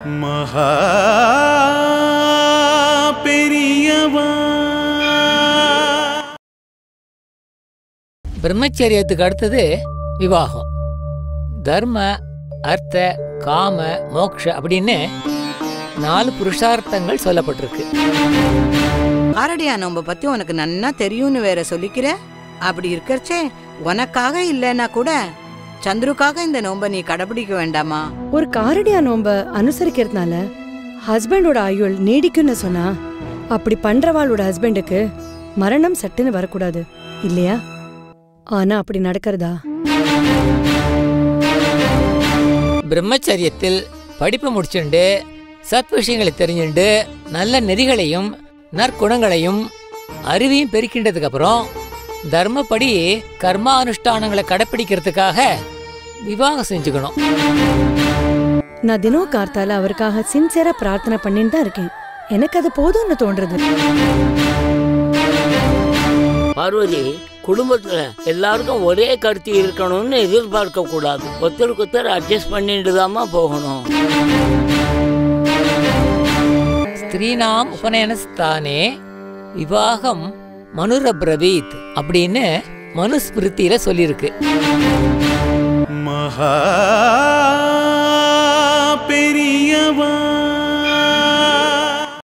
மகா பெரியவா. பிரம்மச்சரியத்துக்கு அடுத்தது விவாகம். தர்ம, அர்த்த, காம, மோக்ஷ அப்படின்னு 4 புருஷார்த்தங்கள் சொல்லப்பட்டிருக்கு. ஆரடியா நோம்ப பத்தி உனக்கு நன்னா தெரியும்னு வேற சொல்லிக்கிற. அப்படி இருக்கறச்சே உனக்காக இல்லைன்னா கூட சந்துருக்காக இந்த நோம்ப நீ கடைபிடிக்க வேண்டாமா? ஒரு காரடியா நோம்ப அனுசரிக்கிறதுனால ஹஸ்பண்டோட ஆயுள் நீடிக்கும்னு சொன்னா, அப்படி பண்றவாளோட ஹஸ்பண்டுக்கு மரணம் சட்டுன்னு வரக்கூடாது இல்லையா? ஆனா அப்படி நடக்கிறதா? பிரம்மச்சரியத்தில் படிப்பு முடிச்சுண்டு சத் விஷயங்களை தெரிஞ்சுண்டு நல்ல நெறிகளையும் நற்குணங்களையும் அறிவையும் பெருக்கின்றதுக்கு அப்புறம் தர்மப்படி கர்மானுஷ்டானங்களை கடைப்பிடிக்கிறதுக்காக விவாகம் செஞ்சுக்கணும். நான் தினம் கார்த்தால அவருக்காக சின்சியரா பிரார்த்தனை பண்ணிட்டு தான் இருக்கேன். எனக்கு அது போதும்னு தோன்றது. பார்வதி, குடும்பத்துல எல்லாருக்கும் ஒரே கருத்து இருக்கணும்னு எதிர்பார்க்க கூடாது. ஒருத்தருக்கு ஒருத்தர் அட்ஜஸ்ட் பண்ணிட்டு தாமா போகணும். ஸ்திரீனாம் உபநயனஸ்தானே விவாகம் மனுரப்ரவீத் அப்படின்னு மனுஸ்மிருதியில சொல்லியிருக்கு. மகா பெரியவா.